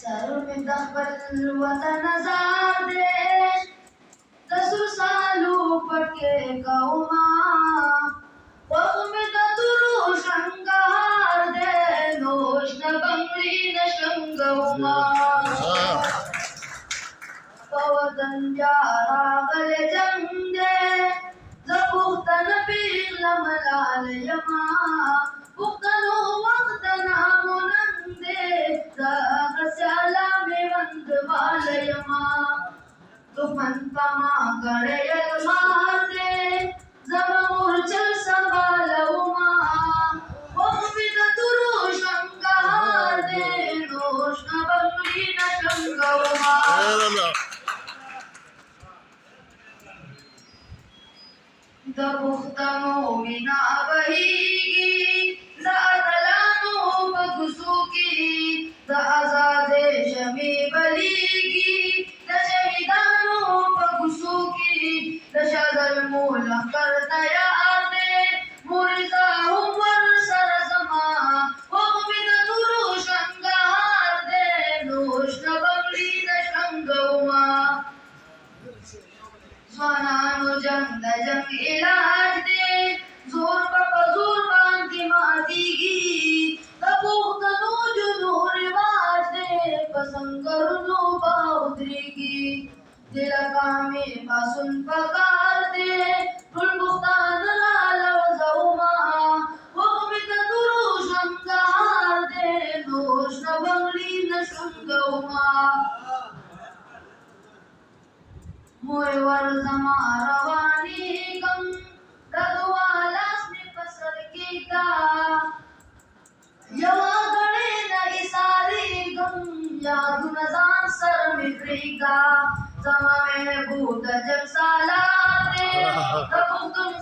सर्वमिदखल वतन आज़ादे दसुर सालू पटके कौमा वखमिद तुरु शंगार दे नोश न बंगली न शंगौमा पवतन जारा गले जंग दे जबुतन पीर लमलाल यमा बुकनो वक्तना मुनंदे ज़गस्याला में वंद वालयमा दुश्मन पमा गड़े मार दे जमूर चल संभालुमा वक़्त तुरु शंगार दे नोश न बंगली न शंगौमा दबुख्तमो मिना बहीगी ज़ातलानो बगुसुकी द आज़ादे शमी बलीगी द शहीदानो बगुसुकी द शदल मुलक कर तैयार दे मुर्जा उमर सरजमा वक़्त तुरु शंगार दे नोश न बंगली न शंगौमा स्वानानु जंग जंग इलाज दे जोर बांधी मातीगी तबुख्तनु जुनू रिवाज दे पसंगरनु बाउद्रीगी दिलका में पासुन पकार दे फुलबुख्तान लालव जौमा वक़्त तुरु शंगार दे नोश न बंगली न शंगौमा मोयवर जमा रवानी गम रदवालास में पसर की का यवा गणे न इसारी गम याद नजान सर मित्री का जमा महबूद जब साला दे तब तुम